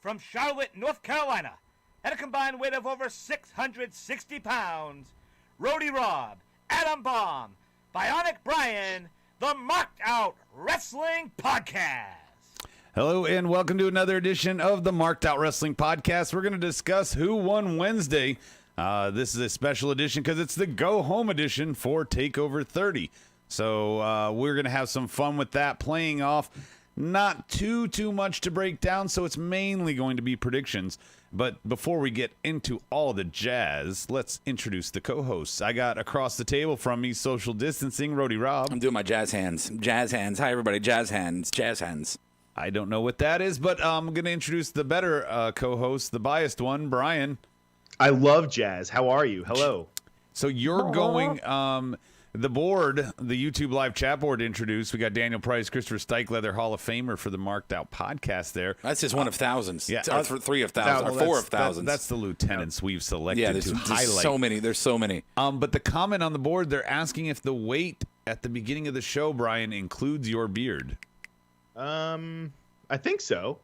from Charlotte, North Carolina, at a combined weight of over 660 pounds, Rody Rob, Adam Bomb, Bionic Brian, the Marked Out Wrestling Podcast. Hello and welcome to another edition of the Marked Out Wrestling Podcast. We're going to discuss who won Wednesday. This is a special edition because it's the Go Home edition for TakeOver 30. So we're going to have some fun with that, playing off not too much to break down, so it's mainly going to be predictions. But before we get into all the jazz, let's introduce the co-hosts. I got across the table from me, social distancing, Rody Rob. I'm doing my jazz hands. Jazz hands. Hi, everybody. Jazz hands. Jazz hands. I don't know what that is, but I'm going to introduce the better co-host, the biased one, Brian. I love jazz. How are you? Hello. So you're going... the board, the YouTube live chat board introduced. We got Daniel Price, Christopher Stikelether, Hall of Famer for the Marked Out podcast there. That's just one of thousands. Yeah, or three of thousands, or four of thousands. That's the lieutenants we've selected there's to highlight. So many. There's so many. But the comment on the board, they're asking if the weight at the beginning of the show, Brian, includes your beard. I think so.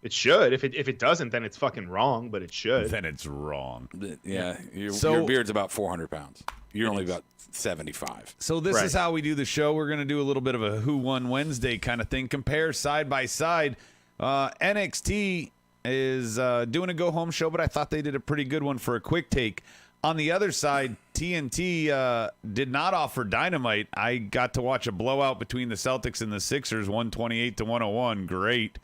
It should. If it doesn't, then it's fucking wrong, but it should. Then it's wrong. Yeah. Your beard's about 400 pounds. You're only about 75. So this is how we do the show. We're going to do a little bit of a Who Won Wednesday kind of thing. Compare side by side. NXT is doing a go-home show, but I thought they did a pretty good one for a quick take. On the other side, TNT did not offer Dynamite. I got to watch a blowout between the Celtics and the Sixers, 128-101. Great.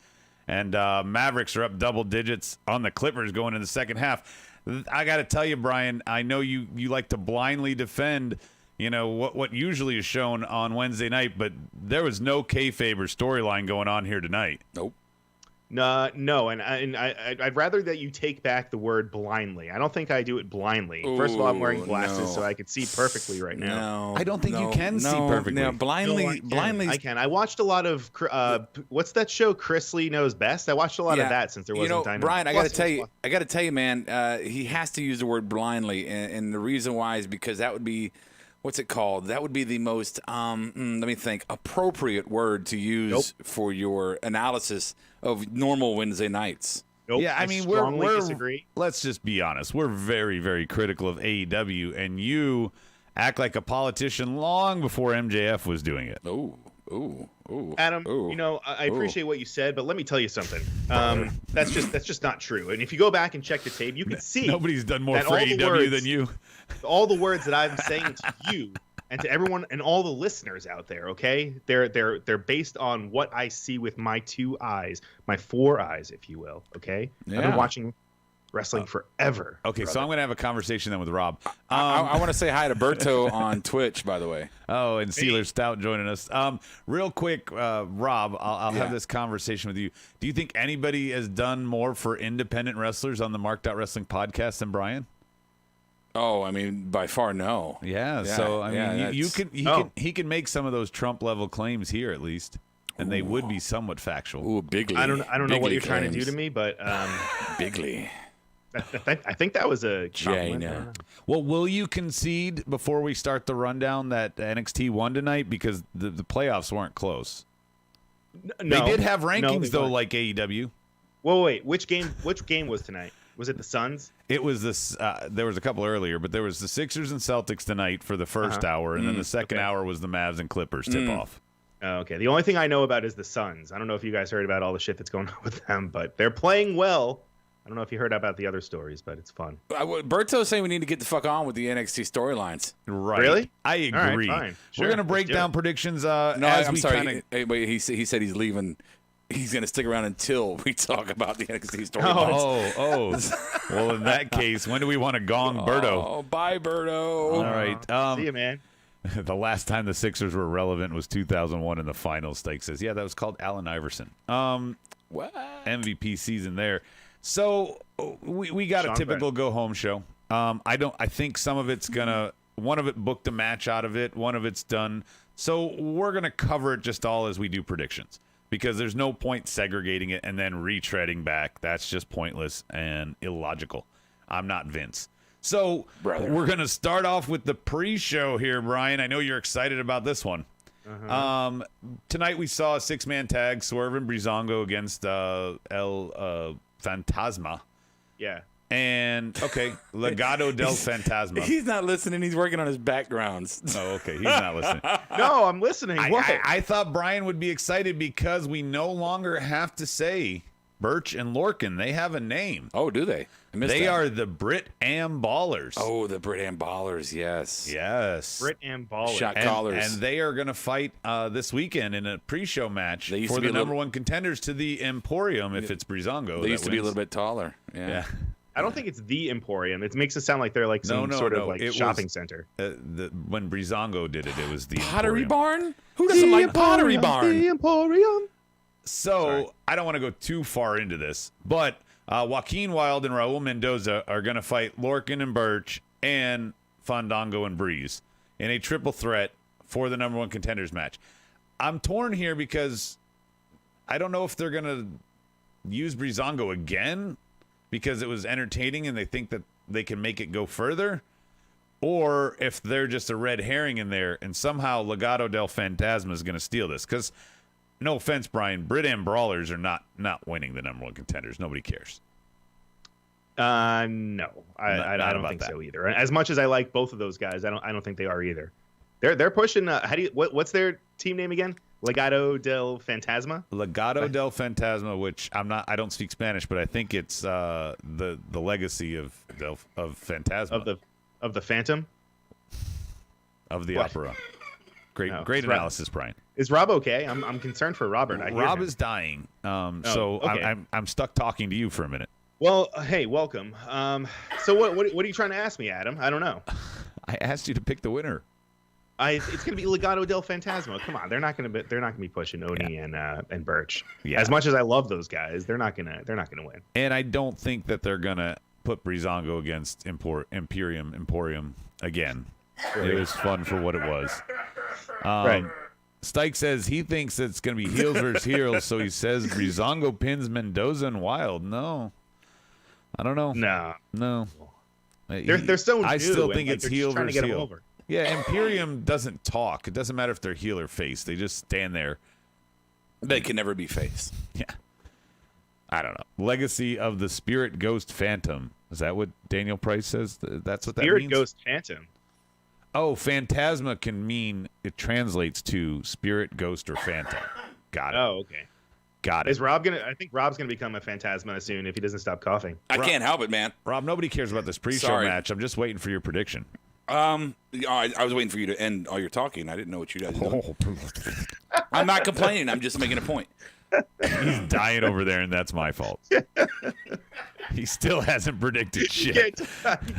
And Mavericks are up double digits on the Clippers going in the second half. I got to tell you, Brian, I know you like to blindly defend, what usually is shown on Wednesday night, but there was no kayfabe or storyline going on here tonight. Nope. No, and I'd rather that you take back the word blindly. I don't think I do it blindly. First of all, I'm wearing glasses, so I can see perfectly right now. I don't think you can see perfectly. No, blindly. I can. I watched a lot of what's that show? Chris Lee Knows Best. I watched a lot of that since there wasn't Dynamite. Brian, I got to tell you, man. He has to use the word blindly, and the reason why is because that would be. What's it called? That would be the most, let me think, appropriate word to use for your analysis of normal Wednesday nights. Nope. Yeah, I mean, we're disagree. Let's just be honest. We're very, very critical of AEW, and you act like a politician long before MJF was doing it. Ooh. Adam, I appreciate what you said, but let me tell you something. That's just not true. And if you go back and check the tape, you can see nobody's done more for AEW than you. All the words that I'm saying to you and to everyone and all the listeners out there, okay? They're based on what I see with my two eyes, my four eyes, if you will, okay? Yeah. I've been watching wrestling forever. Okay, brother. So I'm going to have a conversation then with Rob. I want to say hi to Berto on Twitch, by the way. Oh, and Sealer Stout joining us. Real quick, Rob, I'll have this conversation with you. Do you think anybody has done more for independent wrestlers on the Marked Out Wrestling podcast than Brian? Oh, I mean, by far, no. Yeah. So I mean, he can make some of those Trump level claims here at least, and they would be somewhat factual. Ooh, bigly. I don't know what you're trying to do to me, but bigly. I think that was a compliment. Well, will you concede before we start the rundown that NXT won tonight because the playoffs weren't close? No, they did have rankings though, like AEW. Well, wait, which game was tonight? Was it the Suns? It was this. There was a couple earlier, but there was the Sixers and Celtics tonight for the first hour, and then the second hour was the Mavs and Clippers tip-off. Okay. The only thing I know about is the Suns. I don't know if you guys heard about all the shit that's going on with them, but they're playing well. I don't know if you heard about the other stories, but it's fun. Berto's saying we need to get the fuck on with the NXT storylines. Right. Really? I agree. All right, fine. Sure. We're going to break down predictions I'm sorry. He said he's leaving. He's going to stick around until we talk about the NXT storylines. Oh. Well, in that case, when do we want to gong Berto? Oh, bye, Berto. All right. See you, man. The last time the Sixers were relevant was 2001 in the finals, Stike says. Yeah, that was called Allen Iverson. What? MVP season there. So we got a typical go-home show. I think some of it's one of it booked a match out of it. One of it's done. So we're going to cover it just all as we do predictions. Because there's no point segregating it and then retreading back. That's just pointless and illogical. I'm not Vince. So we're going to start off with the pre-show here, Brian. I know you're excited about this one. Tonight we saw a six-man tag, Swerve and Breezango against Fantasma. Yeah. And, okay, Legado del Fantasma. He's not listening. He's working on his backgrounds. Oh, okay, he's not listening. No, I'm listening. What? I thought Brian would be excited because we no longer have to say Birch and Lorcan. They have a name. Oh, do they? I missed They that. are the Brit Am Ballers. Oh, the Brit Am Ballers, yes. Yes. Brit and Baller. Shot callers. And they are going to fight this weekend in a pre-show match They used for to be the a little- number one contenders to the Emporium if it's Brizongo. They that used to be a wins. little bit taller. Yeah. I don't think it's the Emporium. It makes it sound like they're like some sort of like It shopping was, center. When Brizongo did it, it was the Pottery Emporium. Barn? Who doesn't like Pottery Barn? The Emporium. So Sorry. I don't want to go too far into this, but Joaquin Wilde and Raul Mendoza are going to fight Lorcan and Birch and Fandango and Breeze in a triple threat for the number one contenders match. I'm torn here because I don't know if they're going to use Brizongo again because it was entertaining and they think that they can make it go further, or if they're just a red herring in there and somehow Legado del Fantasma is going to steal this. Because, no offense, Brian, Brit and Brawlers are not winning the number one contenders. Nobody cares. No, I don't think so either. As much as I like both of those guys, I don't think they are either. They're pushing. What's their team name again? Legado del Fantasma. Legado del Fantasma, which I don't speak Spanish, but I think it's the legacy of Fantasma Of the Phantom. of the What? opera. Great No, great it's Rob. analysis, Brian. Is Rob okay? I'm concerned for Robert. I hear Rob him. is dying, so okay. I'm stuck talking to you for a minute. Well, hey, welcome. So what are you trying to ask me, Adam? I don't know. I asked you to pick the winner. It's gonna be Legado del Fantasma. Come on, they're not gonna be pushing Oni and Birch. Yeah. As much as I love those guys, they're not gonna win. And I don't think that they're gonna put Brizongo against Emporium again. It was fun for what it was. Right. Stike says he thinks it's gonna be heels versus heels, so he says Brizongo pins Mendoza and Wild. No, I don't know. No, No, they're so new. I still and, think like, it's they're heel just trying to versus get 'em heel. over. Yeah, Imperium doesn't talk. It doesn't matter if they're heel or face. They just stand there. They can never be faced. Yeah. I don't know. Legacy of the Spirit Ghost Phantom. Is that what Daniel Price says? That's what that Spirit means? Ghost Phantom. Oh, Phantasma can mean, it translates to Spirit, Ghost, or Phantom. Got it. Oh, okay. Got Is it. Rob gonna? I think Rob's gonna become a Phantasma soon if he doesn't stop coughing. I can't help it, man. Rob, nobody cares about this pre-show Sorry. match. I'm just waiting for your prediction. I was waiting for you to end all your talking. I didn't know what you guys were doing. I'm not complaining. I'm just making a point. He's dying over there, and that's my fault. He still hasn't predicted You shit.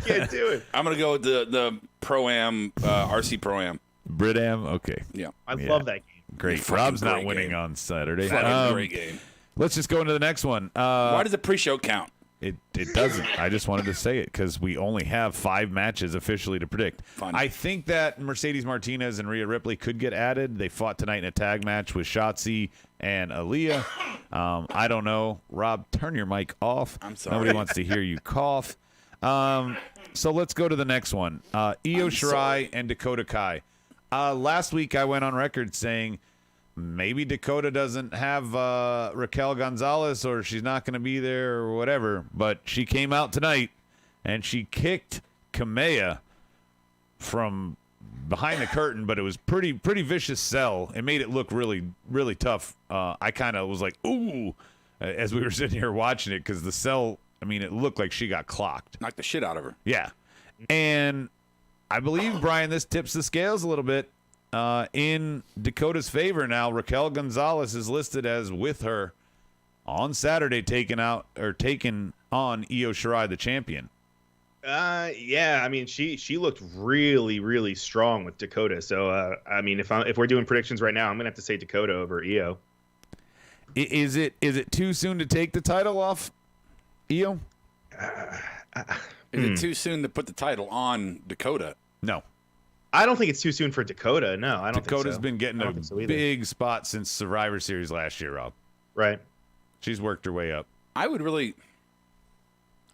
can't do it. I'm gonna go with the Pro-Am, RC Pro-Am. Bridam? Okay. Yeah, I Yeah. love that game. Great. Fucking Rob's not great winning game. on Saturday. fucking great game. Let's just go into the next one. Why does the pre-show count? It doesn't. I just wanted to say it because we only have 5 matches officially to predict. Fun. I think that Mercedes Martinez and Rhea Ripley could get added. They fought tonight in a tag match with Shotzi and Aaliyah. I don't know. Rob, turn your mic off. I'm sorry. Nobody wants to hear you cough. So let's go to the next one. Io Shirai and Dakota Kai. Last week I went on record saying maybe Dakota doesn't have Raquel Gonzalez or she's not going to be there or whatever, but she came out tonight and she kicked Kamea from behind the curtain, but it was pretty vicious sell. It made it look really, really tough. I kind of was like, ooh, as we were sitting here watching it because the sell, I mean, it looked like she got clocked. Knock the shit out of her. Yeah. And I believe, Brian, this tips the scales a little bit. In Dakota's favor now, Raquel Gonzalez is listed as with her on Saturday taking on Io Shirai, the champion. Yeah. I mean, she looked really, really strong with Dakota. So, I mean, if we're doing predictions right now, I'm gonna have to say Dakota over Io. Is it too soon to take the title off Io? Is it too soon to put the title on Dakota? No. I don't think it's too soon for Dakota. No, I don't Dakota's think so. been getting I a don't think so either. big spot since Survivor Series last year, Rob. Right. She's worked her way up. I would really.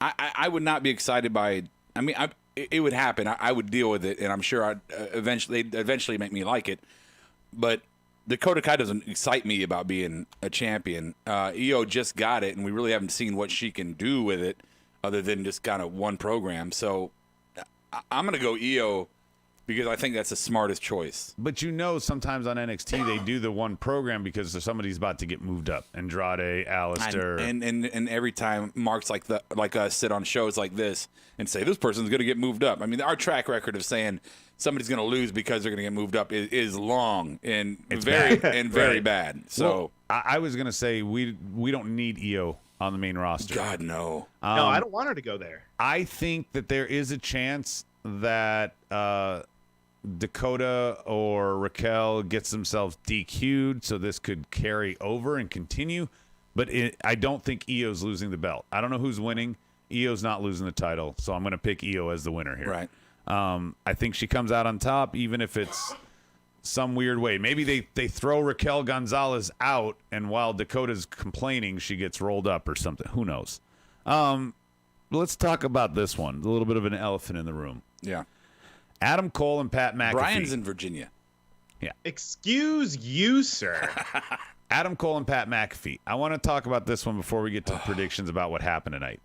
I would not be excited by. I mean, it would happen. I would deal with it, and I'm sure they'd eventually make me like it. But Dakota Kai doesn't excite me about being a champion. Io just got it, and we really haven't seen what she can do with it other than just kind of one program. So I'm going to go Io because I think that's the smartest choice. But sometimes on NXT they do the one program because somebody's about to get moved up. Andrade, Alistair. And every time Marks like us sit on shows like this and say, this person's going to get moved up. I mean, our track record of saying somebody's going to lose because they're going to get moved up is long and very bad. So I was going to say we don't need Io on the main roster. God, no. No, I don't want her to go there. I think that there is a chance that Dakota or Raquel gets themselves DQ'd, so this could carry over and continue. But I don't think Io's losing the belt. I don't know who's winning. Io's not losing the title, so I'm going to pick Io as the winner here. Right. I think she comes out on top, even if it's some weird way. Maybe they throw Raquel Gonzalez out, and while Dakota's complaining, she gets rolled up or something. Who knows? Let's talk about this one. A little bit of an elephant in the room. Yeah. Adam Cole and Pat McAfee. Brian's in Virginia. Yeah. Excuse you, sir. Adam Cole and Pat McAfee. I want to talk about this one before we get to the predictions about what happened tonight.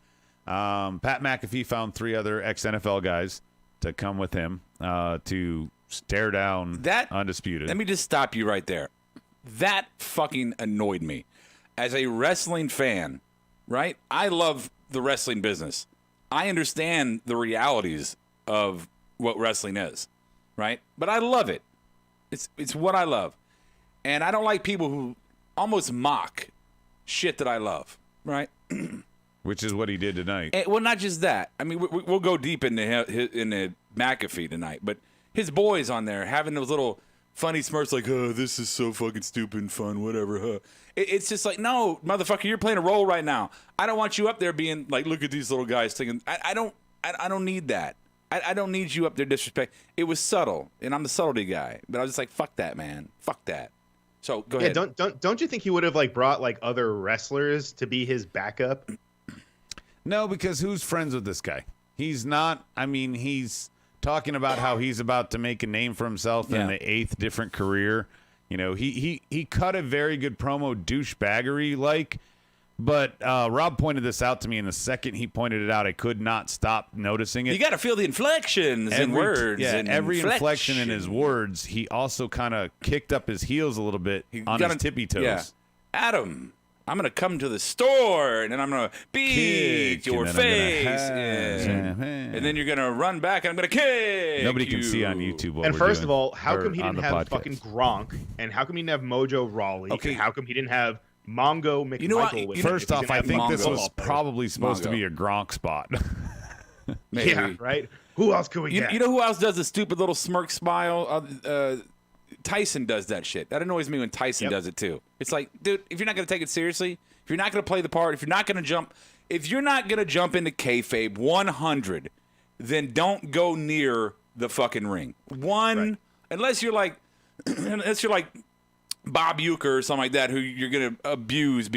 Pat McAfee found 3 other ex-NFL guys to come with him to stare down Undisputed. Let me just stop you right there. That fucking annoyed me. As a wrestling fan, right? I love the wrestling business. I understand the realities of what wrestling is, right? But I love it. It's what I love. And I don't like people who almost mock shit that I love, right? Which is what he did tonight. Well, not just that. I mean, we'll go deep into McAfee tonight, but his boys on there having those little funny smirks like, oh, this is so fucking stupid and fun, whatever. Huh. It's just like, no, motherfucker, you're playing a role right now. I don't want you up there being like, look at these little guys thinking. I don't need that. I don't need you up there disrespect. It was subtle, and I'm the subtlety guy. But I was just like, fuck that, man. Fuck that. So go ahead. Don't you think he would have like brought like other wrestlers to be his backup? No, because who's friends with this guy? He's not. I mean, he's talking about how he's about to make a name for himself in the 8th different career. You know, he cut a very good promo, douchebaggery like. But Rob pointed this out to me, and the second he pointed it out, I could not stop noticing it. You got to feel the inflections in words. Yeah, and every inflection in his words, he also kind of kicked up his heels a little bit on his tippy toes. Yeah. Adam, I'm going to come to the store, and then I'm going to beat your face. And then you're going to run back, and I'm going to kick Nobody can see on YouTube what And we're first doing, of all, how come he didn't have podcast. fucking Gronk? And how come he didn't have Mojo Rawley? Okay. And how come he didn't have Mongo McMichael? You know what? with him? First off, I think this was Mongo. probably supposed to be a Gronk spot. Maybe. Yeah, right? Who else could we get? You know who else does the stupid little smirk smile? Tyson does that shit. That annoys me when Tyson does it too. It's like, dude, if you're not going to take it seriously, if you're not going to play the part, if you're not going to jump into kayfabe 100, then don't go near the fucking ring. Unless you're like Bob Uecker or something like that, who you're going to abuse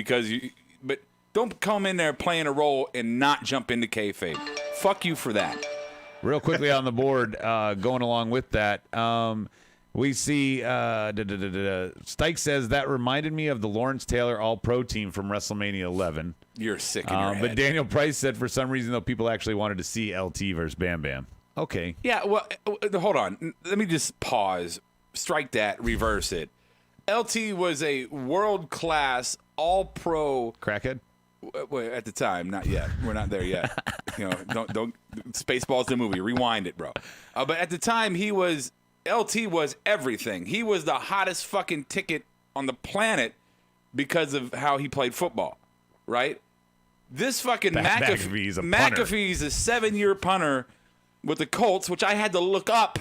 but don't come in there playing a role and not jump into kayfabe. Fuck you for that. Real quickly on the board, going along with that, we see Stike says that reminded me of the Lawrence Taylor All-Pro team from WrestleMania 11. You're sick in your head. But Daniel Price said for some reason, though, people actually wanted to see LT versus Bam Bam. Okay. Yeah, well, hold on. Let me just pause. Strike that. Reverse it. LT was a world-class All-Pro. Crackhead? Well, at the time, not yet. We're not there yet. Don't. Spaceballs the movie. Rewind it, bro. But at the time, LT was everything. He was the hottest fucking ticket on the planet because of how he played football, right? This fucking McAfee's a punter. McAfee's a 7-year punter with the Colts, which I had to look up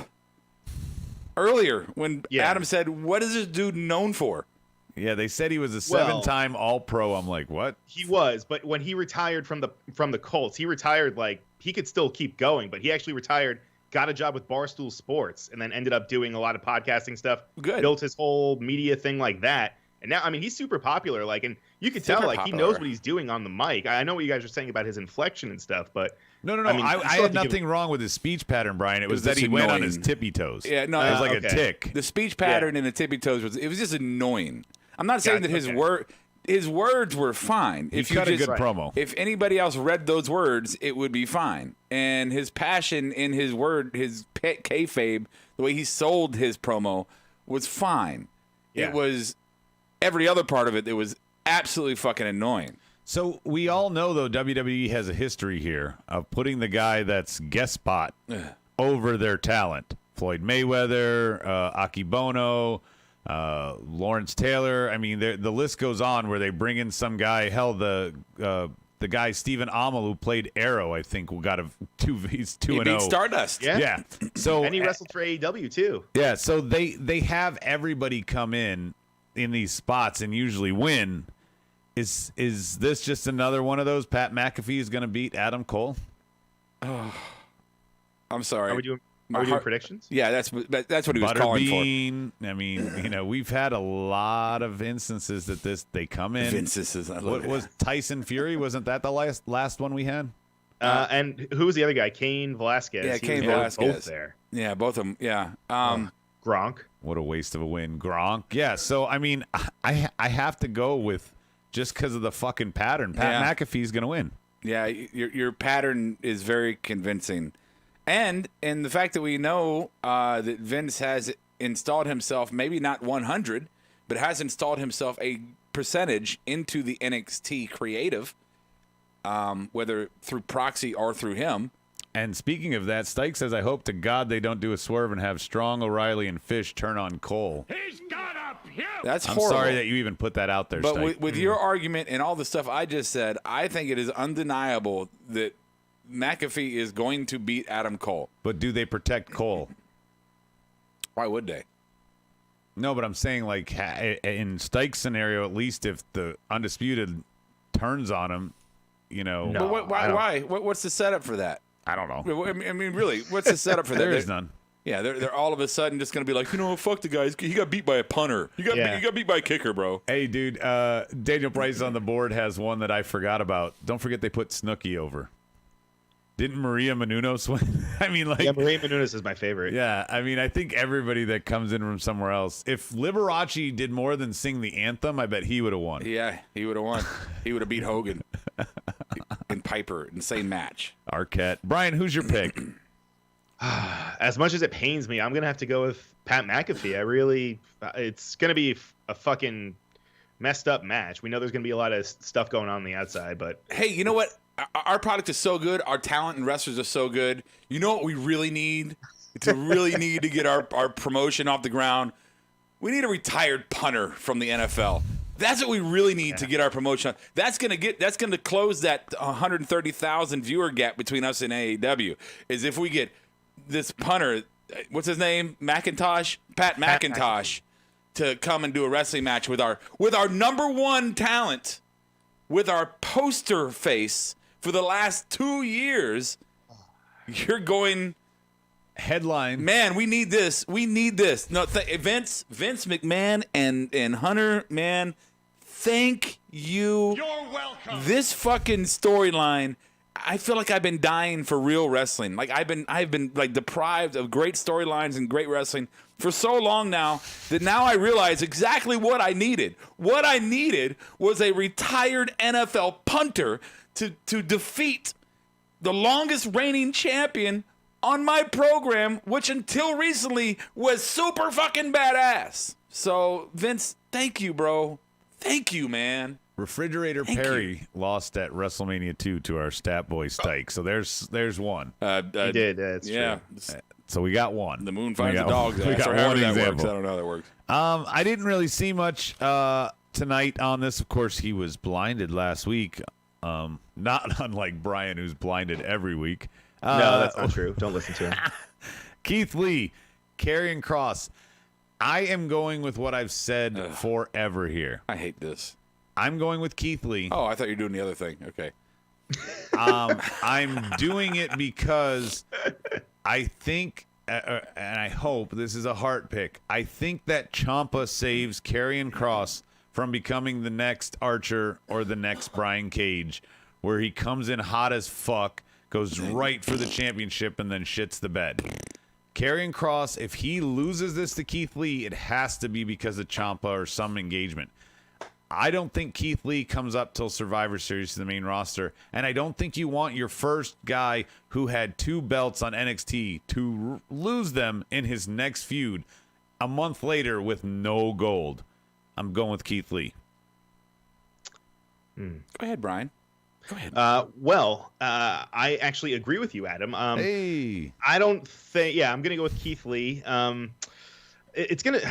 earlier when Adam said, what is this dude known for? Yeah, they said he was a 7-time All-Pro. I'm like, what? He was, but when he retired from the Colts, he retired like he could still keep going, but he actually retired, got a job with Barstool Sports, and then ended up doing a lot of podcasting stuff. Good. Built his whole media thing like that, And now, I mean, he's super popular. Like, and you could tell, Super like, he popular. knows what he's doing on the mic. I know what you guys are saying about his inflection and stuff, but No. I mean, I you still had have to give nothing wrong with his speech pattern, Brian. It was was that just he went on annoying. his tippy toes. Yeah, no, it was like okay. a tick. The speech pattern and the tippy toes was just annoying. I'm not saying that Gotcha, his words were fine. He cut a good promo. If anybody else read those words, it would be fine. And his passion in his pet kayfabe, the way he sold his promo, was fine. Yeah. It was every other part of it that was absolutely fucking annoying. So we all know, though, WWE has a history here of putting the guy that's guest spot over their talent. Floyd Mayweather, Akibono, Lawrence Taylor. I mean, the list goes on where they bring in some guy. Hell, the guy Stephen Amell who played Arrow, I think, got he's 2-0. He beat Stardust. Yeah. So and he wrestled for AEW too. yeah. So they have everybody come in these spots and usually win. Is this just another one of those? Pat McAfee is going to beat Adam Cole? I'm sorry. Are we doing My heart- predictions? Yeah, that's what he was calling for. Butterbean. I mean, we've had a lot of instances that they come in. Vince's is What was Tyson Fury? Wasn't that the last one we had? And who was the other guy? Cain Velasquez. Yeah, He Cain was Velasquez. both there. Yeah, both of them. Yeah. Gronk. What a waste of a win, Gronk. Yeah. So I mean, I have to go with just because of the fucking pattern. Pat McAfee's going to win. Yeah, your pattern is very convincing, and the fact that we know that Vince has installed himself, maybe not 100, but has installed himself a percentage into the NXT creative, whether through proxy or through him. And speaking of that, Stike says, I hope to God they don't do a swerve and have Strong, O'Reilly, and Fish turn on Cole. He's got a puke! That's I'm horrible. sorry that you even put that out there, But Stike. with your argument and all the stuff I just said, I think it is undeniable that McAfee is going to beat Adam Cole. But do they protect Cole? Why would they? No, but I'm saying, like, in Stike's scenario, at least if the Undisputed turns on him, No. But why? What's the setup for that? I don't know. I mean, really, what's the setup for that? There is none. Yeah, they're all of a sudden just going to be like, fuck the guy. He got beat by a punter. He got beat by a kicker, bro. Hey, dude, Daniel Price on the board has one that I forgot about. Don't forget they put Snooki over. Didn't Maria Menounos win? I mean, like... Yeah, Maria Menounos is my favorite. Yeah, I mean, I think everybody that comes in from somewhere else. If Liberace did more than sing the anthem, I bet he would have won. Yeah, he would have won. He would have beat Hogan and Piper in the same match. Arquette. Brian, who's your pick? As much as it pains me, I'm gonna have to go with Pat McAfee. It's gonna be a fucking messed up match. We know there's gonna be a lot of stuff going on the outside, but Hey, you know what? Our product is so good. Our talent and wrestlers are so good. You know what we really need to get our promotion off the ground? We need a retired punter from the NFL. That's what we really need to get our promotion. That's gonna close that 130,000 viewer gap between us and AEW. Is if we get this punter, what's his name, Pat McIntosh, to come and do a wrestling match with our number one talent, with our poster face for the last 2 years. You're going, Headline. man, we need this. We need this. No, Vince McMahon and Hunter, man, thank you. You're welcome! This fucking storyline, I feel like I've been dying for real wrestling. Like I've been like deprived of great storylines and great wrestling for so long now that now I realize exactly what I needed. What I needed was a retired NFL punter to defeat the longest reigning champion on my program, which until recently was super fucking badass. So, Vince, thank you, bro. Thank you, man. Refrigerator Perry lost at WrestleMania 2 to our stat boy Stike. So there's one. he did. That's Yeah. true. So we got one. The moon We finds the got- dog's we ass, got or however one that works. example. I don't know how that works. I didn't really see much tonight on this. Of course, he was blinded last week. Not unlike Brian, who's blinded every week. No, that's not true. Don't listen to him. Keith Lee, Karrion Kross. I am going with what I've said forever here. I hate this. I'm going with Keith Lee. Oh, I thought you were doing the other thing. Okay. I'm doing it because I think, and I hope this is a heart pick. I think that Ciampa saves Karrion Kross from becoming the next Archer or the next Brian Cage, where he comes in hot as fuck, goes right for the championship, and then shits the bed. Karrion Kross, if he loses this to Keith Lee, it has to be because of Ciampa or some engagement. I don't think Keith Lee comes up till Survivor Series to the main roster, and I don't think you want your first guy who had 2 belts on NXT to lose them in his next feud a month later with no gold. I'm going with Keith Lee. Go ahead, Brian. Go ahead. I actually agree with you, Adam. Hey. I don't think. Yeah, I'm gonna go with Keith Lee. It's gonna.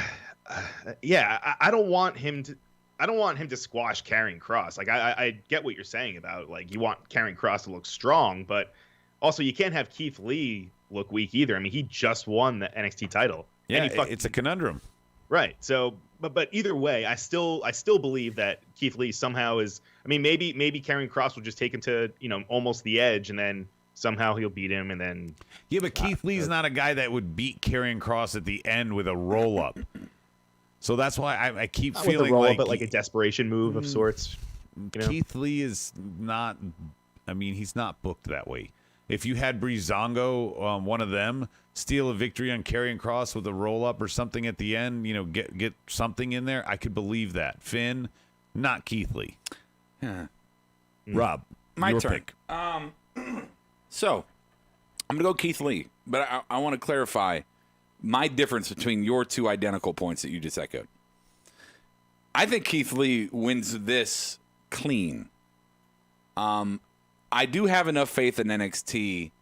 I don't want him to. I don't want him to squash Karrion Kross. Like I get what you're saying about like you want Karrion Kross to look strong, but also you can't have Keith Lee look weak either. I mean, he just won the NXT title. Yeah, it's a conundrum. Right. So, but either way, I still believe that Keith Lee somehow is. I mean, maybe Karrion Kross will just take him to almost the edge, and then somehow he'll beat him, and then. Yeah, but Keith Lee's not a guy that would beat Karrion Kross at the end with a roll up. So that's why I keep Not feeling with a roll-up, like but like a desperation move of sorts. Keith Lee is not. I mean, he's not booked that way. If you had Breezango, one of them, steal a victory on Karrion Kross with a roll up or something at the end, get something in there, I could believe that. Finn, not Keith Lee. Rob, My your turn. pick. So, I'm going to go Keith Lee, but I want to clarify my difference between your 2 identical points that you just echoed. I think Keith Lee wins this clean. I do have enough faith in NXT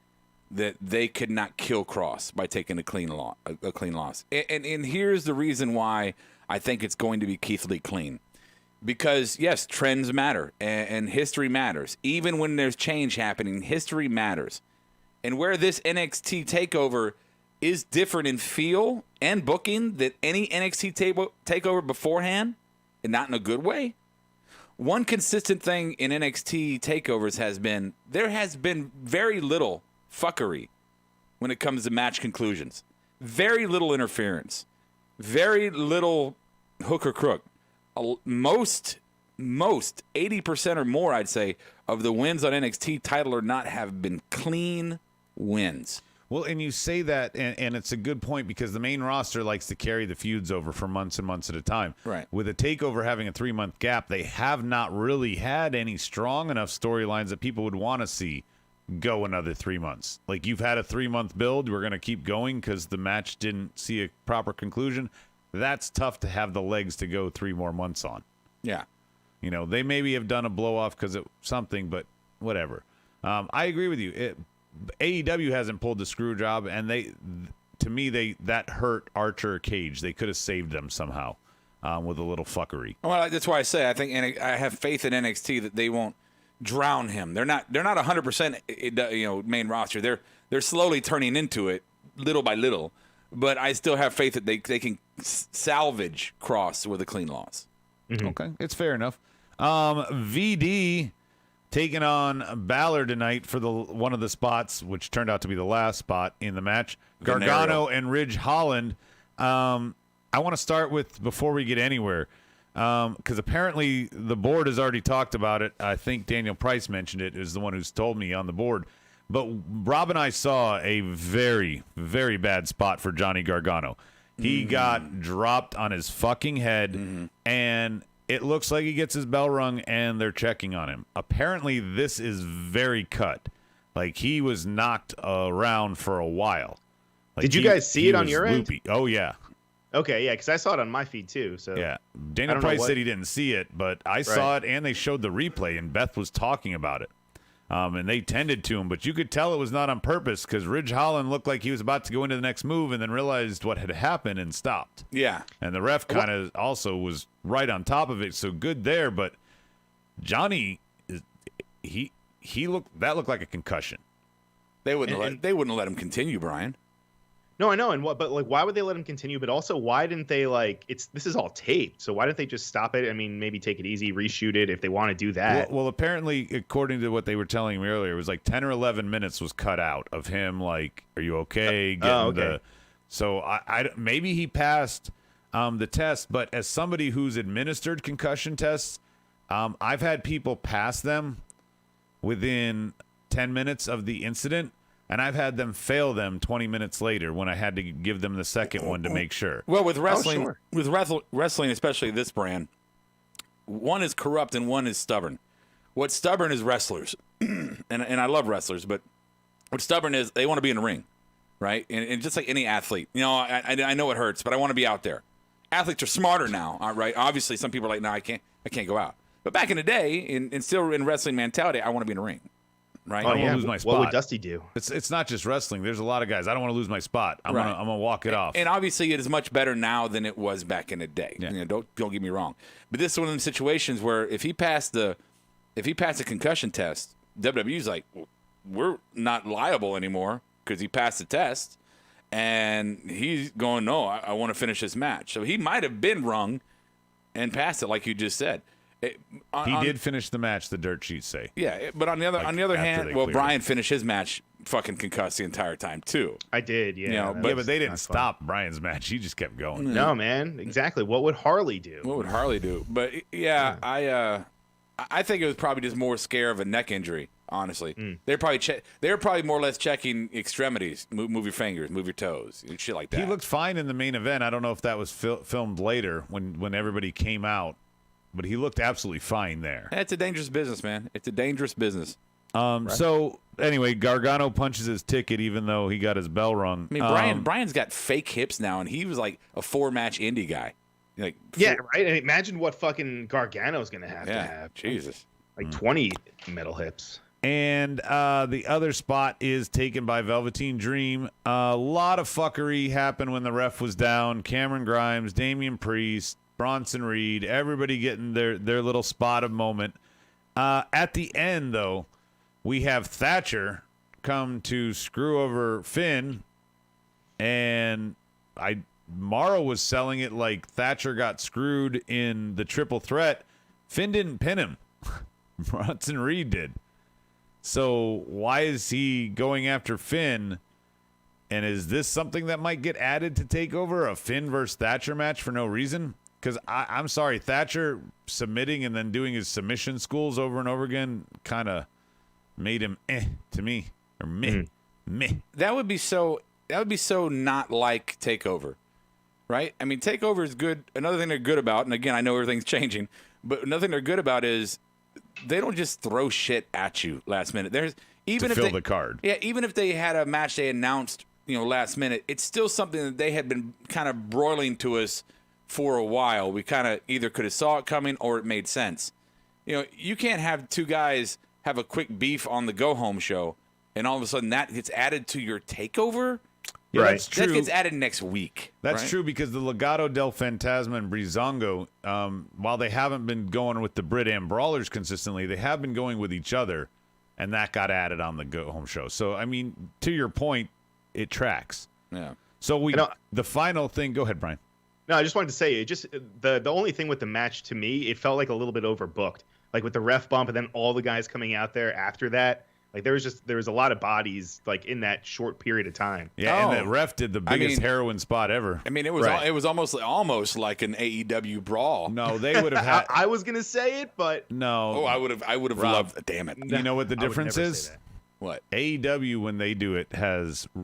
that they could not kill Kross by taking a clean loss. And here's the reason why I think it's going to be Keith Lee clean. Because, yes, trends matter and history matters. Even when there's change happening, history matters. And where this NXT takeover is different in feel and booking than any NXT takeover beforehand, and not in a good way. One consistent thing in NXT takeovers there has been very little fuckery when it comes to match conclusions. Very little interference. Very little hook or crook. Most 80% or more, I'd say, of the wins on NXT title or not have been clean wins. Well, and you say that, and it's a good point because the main roster likes to carry the feuds over for months and months at a time. Right. With a takeover having a 3-month gap, they have not really had any strong enough storylines that people would want to see go another 3 months. Like you've had a 3-month build, we're going to keep going because the match didn't see a proper conclusion. That's tough to have the legs to go 3 more months on. Yeah. They maybe have done a blow off because of something, but whatever. I agree with you. AEW hasn't pulled the screw job, and that hurt Archer or Cage. They could have saved them somehow with a little fuckery. Well, that's why I say I have faith in NXT that they won't drown him. They're not 100% main roster. They're slowly turning into it little by little, but I still have faith that they can salvage Kross with a clean loss. Mm-hmm. Okay, it's fair enough. VD taking on Balor tonight for one of the spots, which turned out to be the last spot in the match. Gargano and Ridge Holland. I want to start with, before we get anywhere, because apparently the board has already talked about it. I think Daniel Price mentioned it, is the one who's told me on the board. But Rob and I saw a very, very bad spot for Johnny Gargano. He got dropped on his fucking head, and it looks like he gets his bell rung, and they're checking on him. Apparently, this is very cut. Like, he was knocked around for a while. Like, Did you guys see it on your loopy. end? Oh, yeah. Okay, yeah, because I saw it on my feed, too. So yeah. Daniel Price said he didn't see it, but I saw it, and they showed the replay, and Beth was talking about it. And they tended to him, but you could tell it was not on purpose because Ridge Holland looked like he was about to go into the next move and then realized what had happened and stopped. Yeah. And the ref kind of also was right on top of it, so good there. But Johnny, he looked like a concussion. They wouldn't let him continue, Brian. No, I know, but why would they let him continue? But also, why didn't they this is all taped, so why didn't they just stop it? I mean, maybe take it easy, reshoot it if they want to do that. Well, apparently, according to what they were telling me earlier, it was like 10 or 11 minutes was cut out of him. Like, are you okay? Okay. So maybe he passed the test, but as somebody who's administered concussion tests, I've had people pass them within 10 minutes of the incident, and I've had them fail them 20 minutes later when I had to give them the second one to make sure. Well, with wrestling, sure. wrestling, especially this brand, one is corrupt and one is stubborn. What's stubborn is wrestlers, and I love wrestlers, but what's stubborn is they want to be in the ring, right? And just like any athlete, I know it hurts, but I want to be out there. Athletes are smarter now, right? Obviously, some people are like, no, I can't go out. But back in the day, and still in wrestling mentality, I want to be in the ring. Right? I don't want to lose my spot. What would Dusty do? It's not just wrestling. There's a lot of guys. I don't want to lose my spot. I'm gonna walk it off. And obviously, it is much better now than it was back in the day. Yeah. Don't get me wrong. But this is one of the situations where if he passed a concussion test, WWE's like, we're not liable anymore because he passed the test, and he's going, no, I want to finish this match. So he might have been wrong and passed it, like you just said. He did finish the match, the dirt sheets say. Yeah, but on the other hand, Brian finished his match fucking concussed the entire time too. I did, yeah. But they didn't stop Brian's match. He just kept going. No, man, exactly. What would Harley do? What would Harley do? But I think it was probably just more scare of a neck injury. Honestly, they're probably more or less checking extremities. Move your fingers, move your toes, shit like that. He looked fine in the main event. I don't know if that was filmed later when everybody came out. But he looked absolutely fine there. It's a dangerous business, man. It's a dangerous business. Right. So, anyway, Gargano punches his ticket even though he got his bell rung. I mean, Brian's got fake hips now, and he was like a 4-match indie guy. Right? And imagine what fucking Gargano's going to have. Jesus. Like 20 metal hips. And the other spot is taken by Velveteen Dream. A lot of fuckery happened when the ref was down. Cameron Grimes, Damian Priest, Bronson Reed, everybody getting their little spot of moment. At the end, though, we have Thatcher come to screw over Finn, and Morrow was selling it like Thatcher got screwed in the triple threat. Finn didn't pin him. Bronson Reed did. So why is he going after Finn? And is this something that might get added to TakeOver, a Finn versus Thatcher match for no reason? Because I'm sorry, Thatcher submitting and then doing his submission schools over and over again kind of made him to me, or meh. That would be so not like TakeOver, right? I mean, TakeOver is good. Another thing they're good about, and again, I know everything's changing, but another thing they're good about is they don't just throw shit at you last minute. There's even to fill the card. Yeah, even if they had a match they announced, last minute, it's still something that they had been kind of broiling to us for a while. We kind of either could have saw it coming or it made sense. You can't have two guys have a quick beef on the go-home show, and all of a sudden that gets added to your TakeOver. Yeah, right. That's true. That gets added next week. That's true because the Legado del Fantasma and Breezango, while they haven't been going with the Brit Am Brawlers consistently, they have been going with each other, and that got added on the go-home show. So, I mean, to your point, it tracks. Yeah. So the final thing. Go ahead, Brian. No, I just wanted to say, the only thing with the match to me, it felt like a little bit overbooked. Like with the ref bump and then all the guys coming out there after that. Like there was a lot of bodies like in that short period of time. Yeah, and the ref did the biggest heroin spot ever. I mean, it was almost like an AEW brawl. No, they would have had. I was gonna say it, but no. Oh, I would have loved. Damn it! You know what the difference is? What? AEW, when they do it,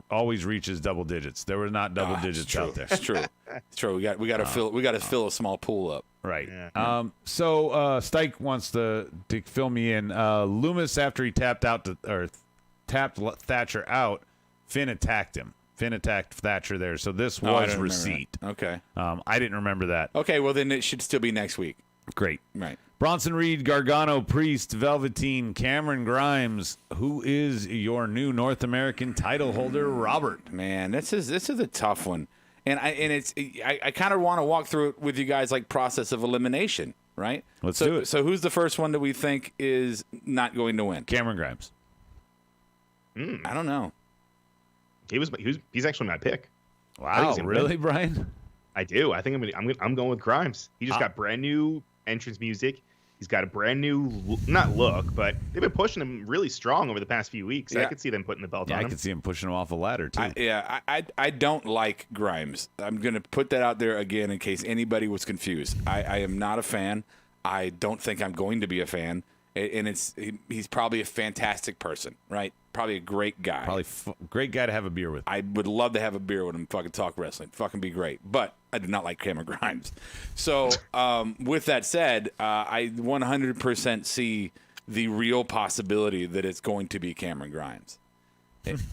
always reaches double digits. There were not double digits out there. It's true. It's true. We got to fill a small pool up. Right. Yeah. So Stike wants to fill me in. Loomis, after he tapped Thatcher out, Finn attacked him. Finn attacked Thatcher there. So this was receipt. Okay. I didn't remember that. Okay. Well, then it should still be next week. Great. Right. Bronson Reed, Gargano, Priest, Velveteen, Cameron Grimes. Who is your new North American title holder, Robert? Man, this is a tough one, and I kind of want to walk through it with you guys, like process of elimination, right? Let's do it. So who's the first one that we think is not going to win? Cameron Grimes. I don't know. He's actually my pick. Wow, really, Brian? I do. I think I'm going with Grimes. He just got brand new entrance music. He's got a brand new, not look, but they've been pushing him really strong over the past few weeks. Yeah. I could see them putting the belt Yeah, on I him. could see him pushing him off a ladder too. I don't like Grimes. I'm going to put that out there again in case anybody was confused. I am not a fan. I don't think I'm going to be a fan. And he's probably a fantastic person, right? Probably a great guy. Probably great guy to have a beer with. I would love to have a beer with him, fucking talk wrestling. Fucking be great. But I do not like Cameron Grimes. So with that said, I 100% see the real possibility that it's going to be Cameron Grimes.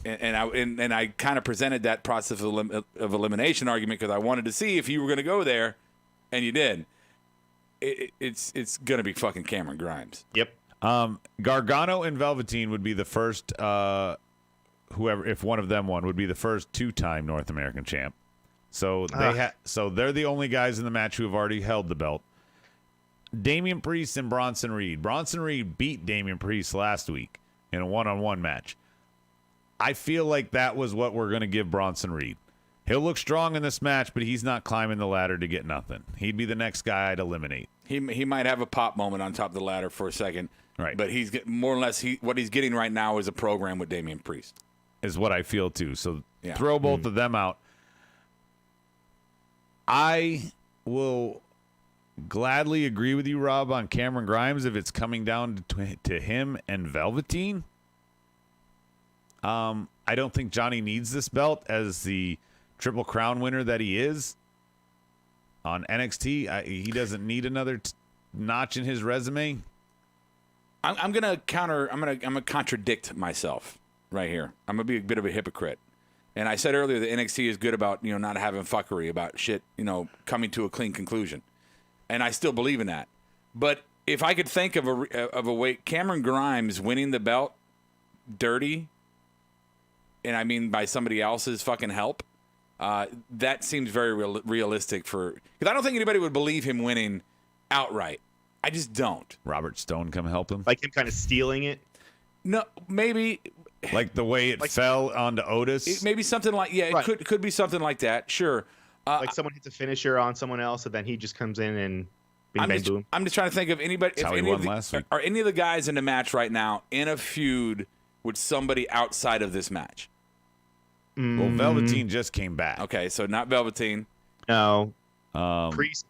and I kind of presented that process of elimination argument because I wanted to see if you were going to go there, and you did. It's going to be fucking Cameron Grimes. Yep. Gargano and Velveteen would be the first, whoever, if one of them won, would be the first 2-time North American champ. So they're the only guys in the match who have already held the belt. Damian Priest and Bronson Reed. Bronson Reed beat Damian Priest last week in a one-on-one match. I feel like that was what we're going to give Bronson Reed. He'll look strong in this match, but he's not climbing the ladder to get nothing. He'd be the next guy I'd eliminate. He might have a pop moment on top of the ladder for a second, right? But he's more or less what he's getting right now is a program with Damian Priest. Is what I feel too. So yeah. Throw both of them out. I will gladly agree with you, Rob, on Cameron Grimes if it's coming down to him and Velveteen. I don't think Johnny needs this belt as the Triple Crown winner that he is on NXT. He doesn't need another notch in his resume. I'm gonna contradict myself right here. I'm gonna be a bit of a hypocrite. And I said earlier that NXT is good about not having fuckery about shit coming to a clean conclusion, and I still believe in that. But if I could think of a way, Cameron Grimes winning the belt dirty, and I mean by somebody else's fucking help. That seems very realistic because I don't think anybody would believe him winning outright. I just don't. Robert Stone come help him? Like him kind of stealing it? No, maybe. Like the way it fell onto Otis? Maybe something like, Right. It could be something like that, sure. Like someone hits a finisher on someone else, and then he just comes in and bing, bang, boom. I'm just trying to think of anybody. That's how he won last week. Are any of the guys in the match right now in a feud with somebody outside of this match? Well, Velveteen just came back. Okay, so not Velveteen. No. Priest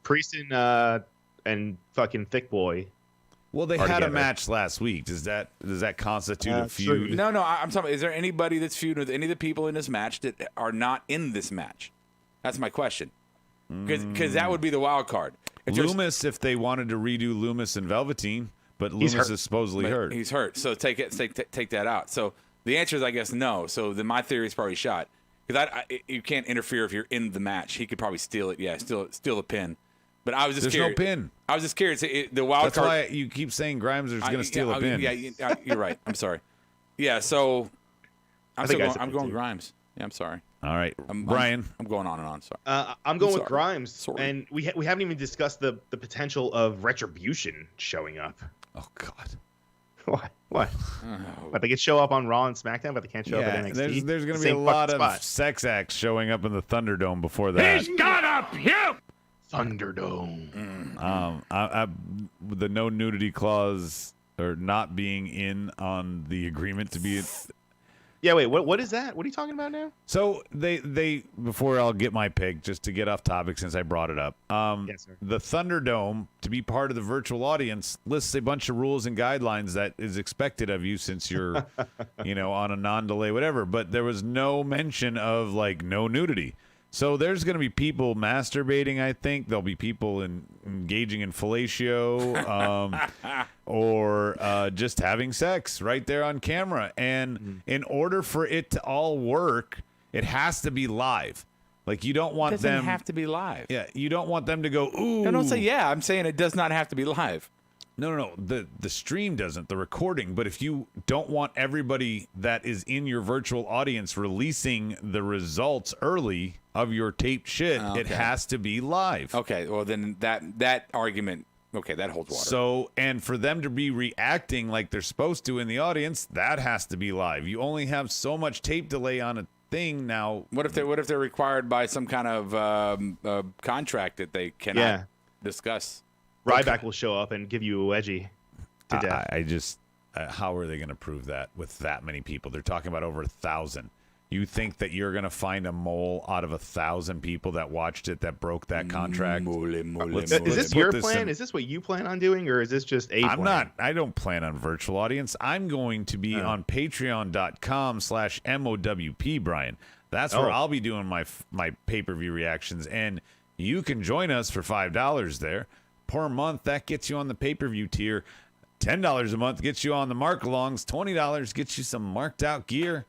and fucking Thick Boy. Well, they had a match last week. Does that constitute a feud? No. I'm talking. Is there anybody that's feuding with any of the people in this match that are not in this match? That's my question. Because that would be the wild card. Loomis, if they wanted to redo Loomis and Velveteen, but Loomis is supposedly hurt. He's hurt, so take that out. So the answer is, I guess, no. So then my theory is probably shot. Because you can't interfere if you're in the match. He could probably steal it. Yeah, steal the pin. But I was just There's scared. no pin. I was just scared. The wild That's card. why you keep saying Grimes is going to steal a pin. Yeah, you're right. I'm sorry. Yeah, so I'm going Grimes. Yeah, I'm sorry. All right, Brian. I'm going on and on. Sorry. I'm going with Grimes. Sorry. And we haven't even discussed the potential of Retribution showing up. Oh, God. What? But they could show up on Raw and SmackDown, but they can't show up at NXT. There's going to be a lot of sex acts showing up in the Thunderdome before that. He's gotta puke! Thunderdome. The no nudity clause or not being in on the agreement to be. Yeah, wait. What is that? What are you talking about now? So they before I'll get my pick, just to get off topic since I brought it up. Yes, sir. The Thunderdome, to be part of the virtual audience, lists a bunch of rules and guidelines that is expected of you since you're, on a non-delay, whatever. But there was no mention of no nudity. So there's going to be people masturbating, I think. There'll be people engaging in fellatio or just having sex right there on camera. And in order for it to all work, it has to be live. You don't want them... It doesn't have to be live. Yeah, you don't want them to go, ooh. No, don't say yeah. I'm saying it does not have to be live. No. The stream doesn't, the recording. But if you don't want everybody that is in your virtual audience releasing the results early of your taped shit, it has to be live. Okay, well then that argument, that holds water. So, and for them to be reacting like they're supposed to in the audience, that has to be live. You only have so much tape delay on a thing now. What if they're required by some kind of contract that they cannot discuss? Ryback will show up and give you a wedgie to death. I just, how are they going to prove that with that many people? They're talking about over 1,000. You think that you're going to find a mole out of 1,000 people that watched it that broke that contract? Is this your plan? Is this what you plan on doing, or is this just a plan? I don't plan on virtual audience. I'm going to be on patreon.com/MOWP, Brian. That's where I'll be doing my pay-per-view reactions, and you can join us for $5 there. Per month, that gets you on the pay-per-view tier. $10 a month gets you on the mark-alongs. $20 gets you some marked-out gear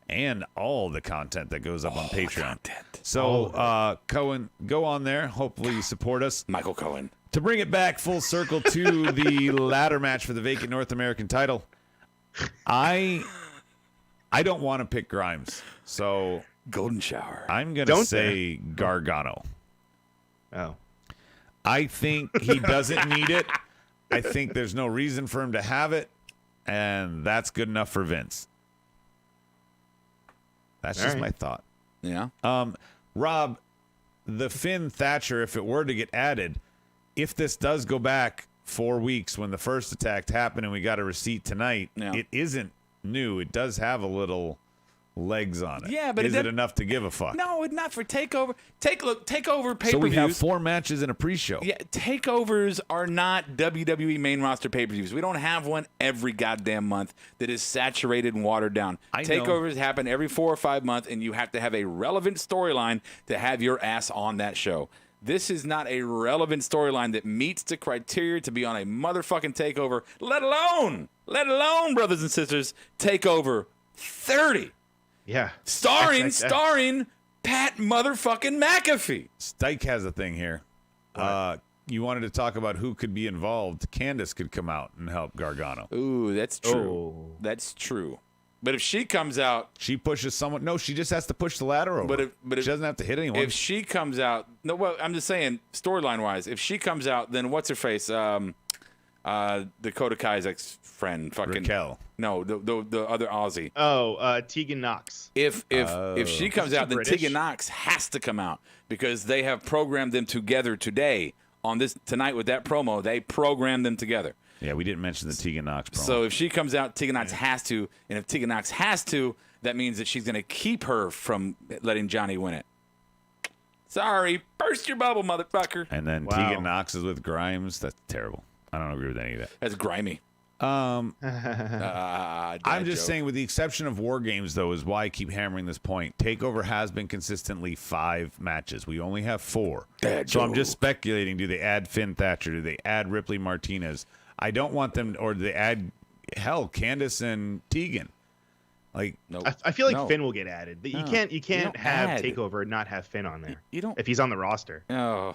and all the content that goes up on Patreon. So, Cohen, go on there. Hopefully you support us. Michael Cohen. To bring it back full circle to the ladder match for the vacant North American title, I don't want to pick Grimes. So Golden Shower. I'm going to say Gargano. Oh. I think he doesn't need it. I think there's no reason for him to have it, and that's good enough for Vince. That's just my thought. Yeah. Rob, the Finn Thatcher, if it were to get added, if this does go back 4 weeks when the first attack happened and we got a receipt tonight, it isn't new. It does have a little legs on it. Yeah, but is it enough to give a fuck? No, it's not for Takeover. Takeover pay-per-views. So we have 4 matches and a pre-show. Yeah, takeovers are not WWE main roster pay-per-views. We don't have one every goddamn month that is saturated and watered down. Takeovers happen every 4 or 5 months, and you have to have a relevant storyline to have your ass on that show. This is not a relevant storyline that meets the criteria to be on a motherfucking takeover, let alone, brothers and sisters, Takeover 30. Yeah. Starring Pat motherfucking McAfee. Stike has a thing here. You wanted to talk about who could be involved. Candace could come out and help Gargano. Ooh, that's true. That's true. But if she comes out, she pushes someone. No, she just has to push the ladder over. But she doesn't have to hit anyone. If she comes out, no, well, I'm just saying storyline wise. If she comes out, then what's her face? Dakota Kai's ex-friend, fucking Raquel. No, the other Aussie. Tegan Knox. If she comes out, then British? Tegan Knox has to come out because they have programmed them together today on this tonight with that promo. They programmed them together. Yeah, we didn't mention the Tegan Knox promo. So if she comes out, Tegan Knox has to, and if Tegan Knox has to, that means that she's going to keep her from letting Johnny win it. Sorry, burst your bubble, motherfucker. And then Tegan Knox is with Grimes. That's terrible. I don't agree with any of that. That's grimy. I'm just saying, with the exception of War Games, though, is why I keep hammering this point. TakeOver has been consistently 5 matches. We only have 4. So I'm just speculating. Do they add Finn Thatcher? Do they add Ripley Martinez? I don't want them, or do they add, Candace and Tegan? Like, nope. I feel like Finn will get added. You can't have TakeOver and not have Finn on there. You don't, if he's on the roster. Oh,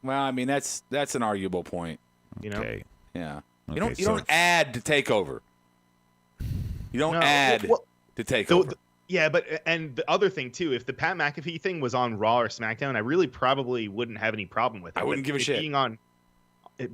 well, I mean that's an arguable point. You know? Okay. Yeah. Okay, You don't add to TakeOver. You don't add to TakeOver. And the other thing too, if the Pat McAfee thing was on Raw or SmackDown, I really probably wouldn't have any problem with it. I wouldn't give a shit.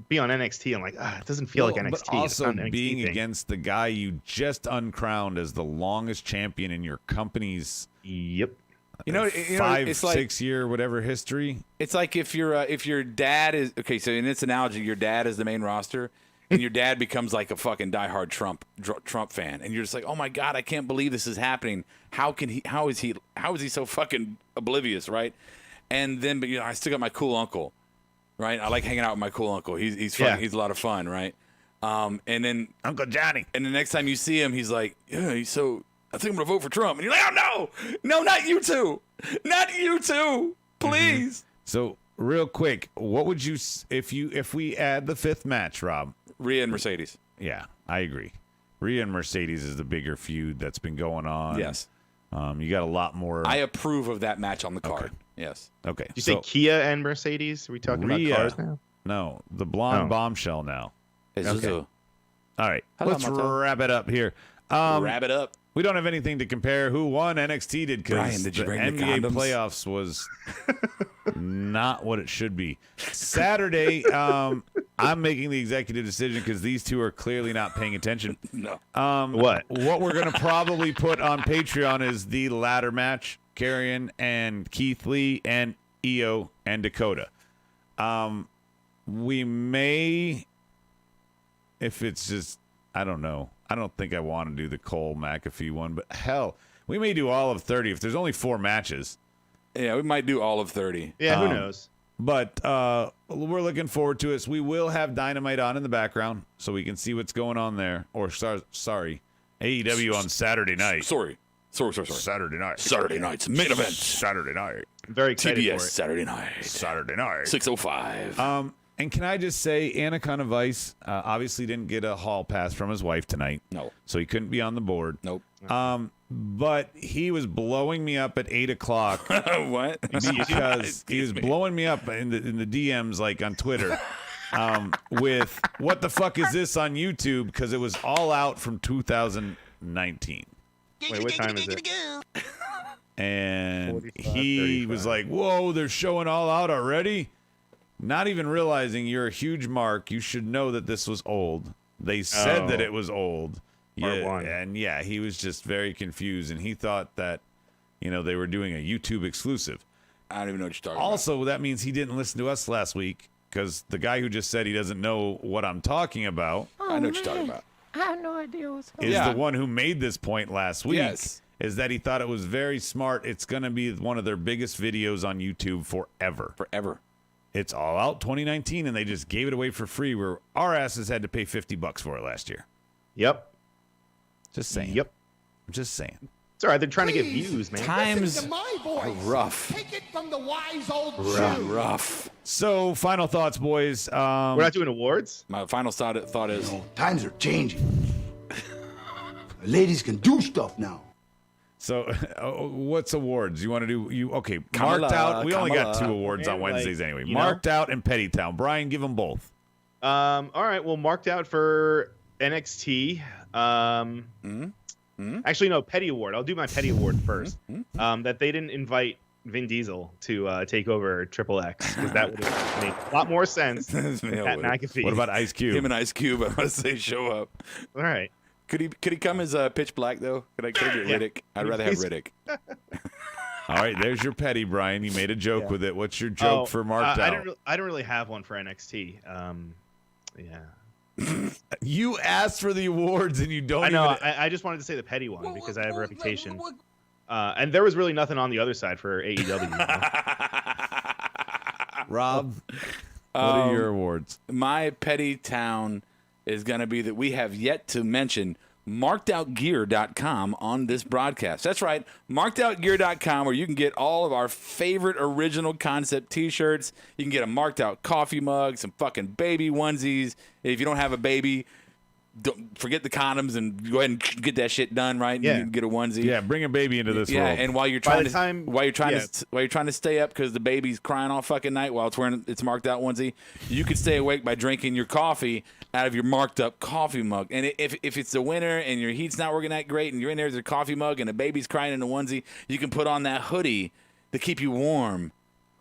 Be on NXT, I'm like, it doesn't feel like NXT. But also NXT being thing. against the guy you just uncrowned as the longest champion in your company's it's like 6 year whatever history. It's like if your dad is okay. So in this analogy, your dad is the main roster, and your dad becomes like a fucking diehard Trump fan, and you're just like, oh my god, I can't believe this is happening. How is he so fucking oblivious, right? And then, but I still got my cool uncle. Right, I like hanging out with my cool uncle. He's fun. He's a lot of fun, right? And then Uncle Johnny. And the next time you see him, he's like, so I think I'm gonna vote for Trump. And you're like, oh no, not you two, please. Mm-hmm. So real quick, what would you if we add the 5th match, Rob? Rhea and Mercedes. Yeah, I agree. Rhea and Mercedes is the bigger feud that's been going on. Yes. You got a lot more. I approve of that match on the card. Okay. Yes. Okay. Did you say Kia and Mercedes? Are we talking Rhea, about cars now? No, the blonde bombshell now. Okay. All right. Hello, Let's wrap it up here. Wrap it up. We don't have anything to compare who won. NXT did because the NBA playoffs was not what it should be. Saturday, I'm making the executive decision because these two are clearly not paying attention. No. What we're going to probably put on Patreon is the ladder match, Karrion and Keith Lee and Io and Dakota. We may, if it's just, I don't know. I don't think I want to do the Cole McAfee one, but hell, we may do all of 30 if there's only 4 matches. Yeah, we might do all of 30. Yeah, who knows? But we're looking forward to it. So we will have Dynamite on in the background so we can see what's going on there. Or, sorry, AEW on Saturday night. Sorry. Saturday night. Saturday night's main event. Saturday night. I'm very excited TBS for it. Saturday night. Saturday night. 6:05. And can I just say, Anaconda Vice obviously didn't get a hall pass from his wife tonight. No. So he couldn't be on the board. Nope. But he was blowing me up at 8 o'clock What? because he was blowing me up in the DMs, like on Twitter, with what the fuck is this on YouTube? Because it was all out from 2019. Wait, what time is it? And 45, he 35. was like, whoa, they're showing all out already? Not even realizing you're a huge mark. You should know that this was old. They said that it was old. Part Yeah, one. and yeah, he was just very confused, and he thought that, they were doing a YouTube exclusive. I don't even know what you're talking Also, that means he didn't listen to us last week, because the guy who just said he doesn't know what I'm talking about about. I know what you're talking about. I have no idea what's going is Yeah. the one who made this point last week. Yes. Is that he thought it was very smart. It's going to be one of their biggest videos on YouTube forever. Forever. It's all out 2019, and they just gave it away for free, where our asses had to pay $50 for it last year. Yep. Just saying. Yep. I'm just saying. It's all right. They're trying to get views, man. Times my voice. are rough. Take it from the wise old Rough. So, final thoughts, boys. We're not doing awards? My final thought is Times are changing. Ladies can do stuff now. So, what's awards? You want to do? Okay, Kamala, marked out. We only got Kamala. 2 awards on Man, Wednesdays anyway. you know? Marked out and Petty Town. Brian, give them both. All right. Well, marked out for NXT. Actually, no, Petty Award. I'll do my Petty Award first. That they didn't invite Vin Diesel to take over Triple X, because that would have made a lot more sense than Pat McAfee. What about Ice Cube? him and Ice Cube. I must say, show up. All right. Could he come as Pitch Black though? Could I get Riddick? I'd rather have Riddick. All right, there's your Petty, Brian. You made a joke with it. What's your joke for marked out? I don't really have one for NXT. Yeah. You asked for the awards and you don't. I know. Even... I just wanted to say the Petty one because I have a reputation. And there was really nothing on the other side for AEW. Rob, what are your awards? My Petty Town is going to be that we have yet to mention markedoutgear.com on this broadcast. That's right, markedoutgear.com, where you can get all of our favorite original concept t-shirts. You can get a marked out coffee mug, some fucking baby onesies. If you don't have a baby, don't forget the condoms and go ahead and get that shit done, right? Yeah. You can get a onesie. Yeah, bring a baby into this Yeah, world. and while you're By trying the to time- while you're trying to stay up because the baby's crying all fucking night while it's wearing its marked out onesie, you can stay awake by drinking your coffee out of your marked up coffee mug. And if it's the winter and your heat's not working that great and you're in there with your coffee mug and the baby's crying in a onesie, you can put on that hoodie to keep you warm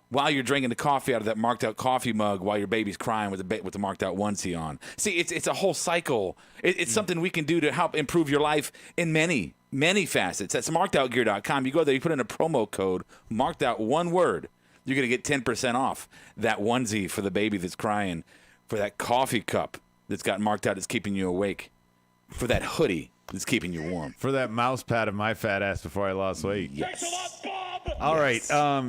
while you're drinking the coffee out of that marked out coffee mug while your baby's crying with the marked out onesie on. See, it's a whole cycle. It's something we can do to help improve your life in many facets. That's markedoutgear.com. You go there, you put in a promo code, marked out one word. You're going to get 10% off that onesie for the baby that's crying, for that coffee cup that's got marked out that's keeping you awake, for that hoodie that's keeping you warm. For that mouse pad of my fat ass before I lost weight. Yes. All right,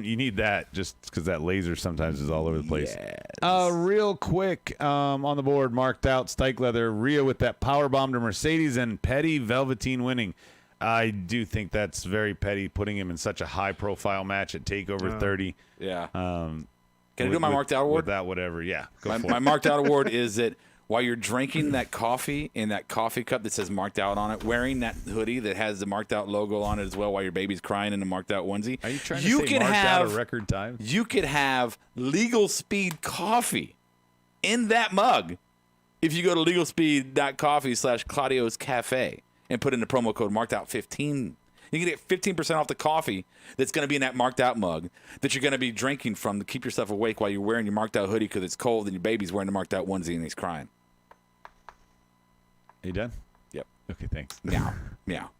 you need that just because that laser sometimes is all over the place. Real quick, on the board, marked out, Stike Leather, Rhea with that power bomb to Mercedes, and Petty Velveteen winning. I do think that's very petty, putting him in such a high-profile match at TakeOver 30. Yeah. Can I do my marked out award? Without whatever, yeah. Go for My it. marked out award is that while you're drinking that coffee in that coffee cup that says marked out on it, wearing that hoodie that has the marked out logo on it as well while your baby's crying in a marked out onesie. Are you trying to say marked out a record time? You could have Legal Speed coffee in that mug if you go to legalspeed.coffee/Claudio's Cafe and put in the promo code marked out 15. You can get 15% off the coffee that's going to be in that marked out mug that you're going to be drinking from to keep yourself awake while you're wearing your marked out hoodie because it's cold and your baby's wearing the marked out onesie and he's crying. Are you done? Yep. Okay, thanks. Meow. Meow.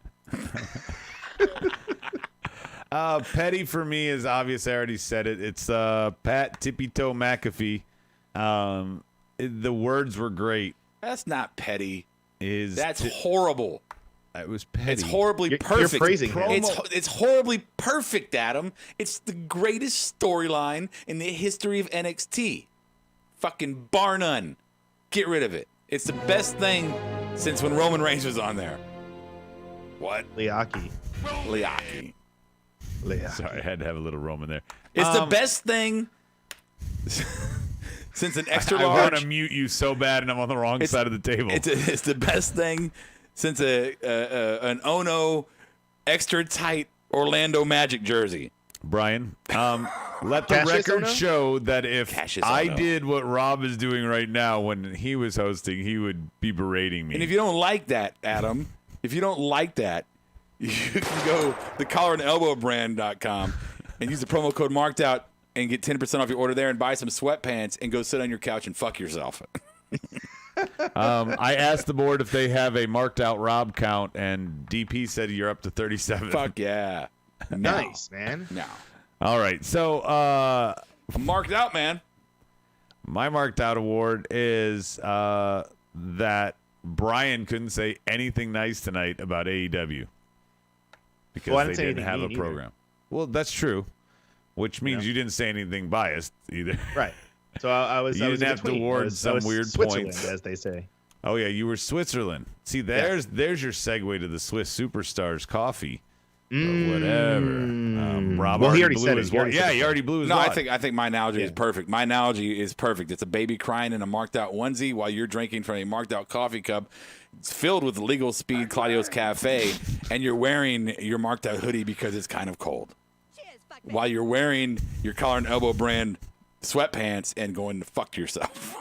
Petty for me is obvious. I already said it. It's Pat Tippy Toe McAfee The words were great. That's not petty. That's horrible. It was petty. It's horribly You're perfect. praising him. It's horribly perfect, Adam. It's the greatest storyline in the history of NXT. Fucking bar none. Get rid of it. It's the best thing since when Roman Reigns was on there. What? Liaki. Sorry, I had to have a little Roman there. It's the best thing since an extra I large. want to mute you so bad, and I'm on the wrong side of the table. It's the best thing since an Ono extra tight Orlando Magic jersey. Brian, let the Cassius record Ono? show that if Cassius I Ono. did what Rob is doing right now when he was hosting, he would be berating me. And if you don't like that, Adam, you can go to collarandelbowbrand.com and use the promo code marked out and get 10% off your order there and buy some sweatpants and go sit on your couch and fuck yourself. I asked the board if they have a marked out Rob count, and DP said you're up to 37. Fuck yeah. No. Nice, man. No. All right, so I'm marked out, man. my marked out award is that Brian couldn't say anything nice tonight about AEW because Well, I they didn't say didn't anything have a mean either. program. Well, that's true, which means Yeah. you didn't say anything biased either. Right. So I was. You I was didn't in have to between. award I was some weird Switzerland, points. as they say. Oh yeah, you were Switzerland. See, there's your segue to the Swiss Superstars coffee or whatever. Rob Well, he already already blew said it. his He already wad. said Yeah, it. he already blew his No, wad. I think my analogy is Yeah. perfect. My analogy is perfect. It's a baby crying in a marked out onesie while you're drinking from a marked out coffee cup. It's filled with legal speed Claudio's Cafe, and you're wearing your marked out hoodie because it's kind of cold. While you're wearing your collar and elbow brand sweatpants and going to fuck yourself.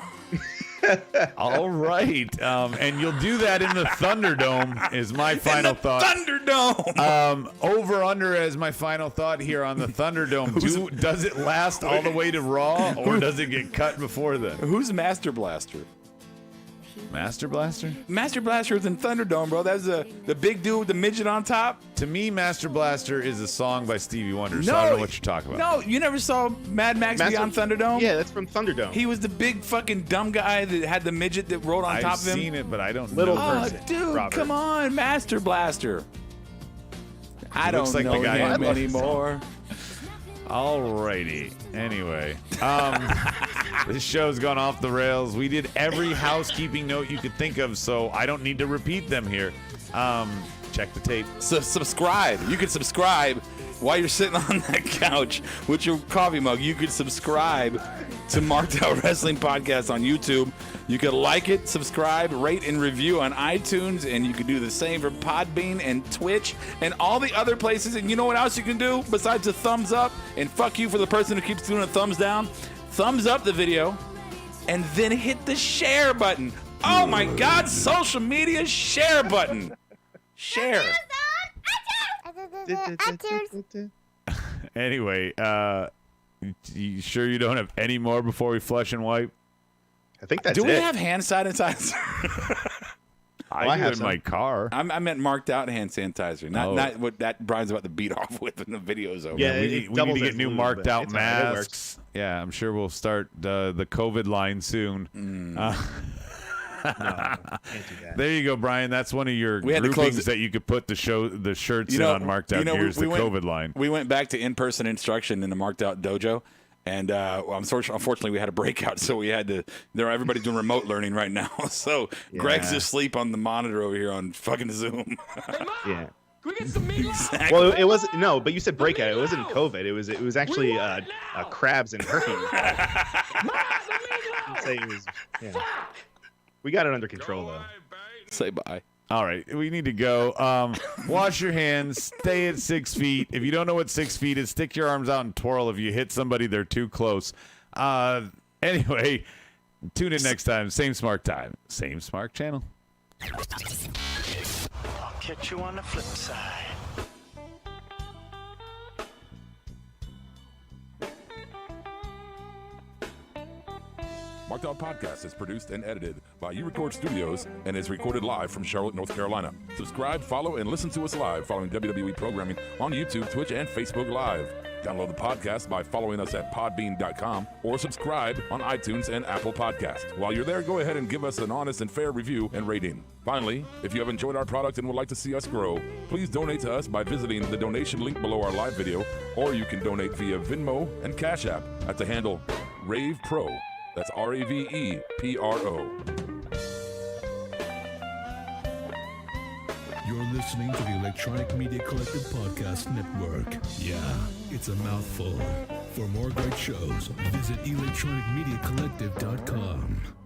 All right, and you'll do that in the Thunderdome. Is my final thought. Thunderdome. Over under as my final thought here on the Thunderdome. Does it last all the way to Raw, or does it get cut before then? Who's Master Blaster? Master Blaster? Master Blaster is in Thunderdome, bro. That's the big dude with the midget on top. To me, Master Blaster is a song by Stevie Wonder, so I don't know what you're talking about. No, you never saw Mad Max Beyond Thunderdome? Yeah, that's from Thunderdome. He was the big fucking dumb guy that had the midget that rolled on top I've of him. seen it, but I don't Little know. Oh, person, dude, Robert. come on, Master Blaster. I looks don't like the know guy him who loves the anymore. Alrighty. Anyway, this show's gone off the rails. We did every housekeeping note you could think of, so I don't need to repeat them here. Check the tape. So subscribe. You can subscribe while you're sitting on that couch with your coffee mug. You can subscribe to Marked Out Wrestling Podcast on YouTube. You can like it, subscribe, rate, and review on iTunes, and you can do the same for Podbean and Twitch and all the other places. And you know what else you can do besides a thumbs up? And fuck you for the person who keeps doing a thumbs down. Thumbs up the video, and then hit the share button. Oh my God, social media share button. Share. Anyway, you sure you don't have any more before we flush and wipe? I think that's Do we it. have hand sanitizer? I have do in my some. car. I meant marked out hand sanitizer, not Oh. not what that Brian's about to beat off with when the video's over. Yeah, we it need to doubles get as new lube, marked but out it's all right, it works. masks. Yeah, I'm sure we'll start the COVID line soon. No, can't do that. There you go, Brian. That's one of your We had to close groupings it. that you could put the shirts You know- in on marked out. you know, Here's we the went- COVID line. We went back to in-person instruction in the marked out dojo, and unfortunately we had a breakout, so we had to. Everybody's doing remote learning right now, so Greg's Yeah. asleep on the monitor over here on fucking Zoom. Yeah. Can we get some meatloaf? Well, it was no, but you said breakout. It wasn't COVID. It was actually crabs and herpes. I'd say it was, yeah. We got it under control though. Say bye. All right, we need to go. Wash your hands. Stay at 6 feet. If you don't know what 6 feet is, stick your arms out and twirl. If you hit somebody, they're too close. Anyway, tune in next time. Same smart time. Same smart channel. I'll catch you on the flip side. Marked Marked Out Podcast is produced and edited by You Record Studios and is recorded live from Charlotte, North Carolina. Subscribe, follow, and listen to us live following WWE programming on YouTube, Twitch, and Facebook Live. Download the podcast by following us at podbean.com or subscribe on iTunes and Apple Podcasts. While you're there, go ahead and give us an honest and fair review and rating. Finally, if you have enjoyed our product and would like to see us grow, please donate to us by visiting the donation link below our live video, or you can donate via Venmo and Cash App at the handle Ravepro. That's RAVEPRO. You're listening to the Electronic Media Collective Podcast Network. Yeah, it's a mouthful. For more great shows, visit electronicmediacollective.com.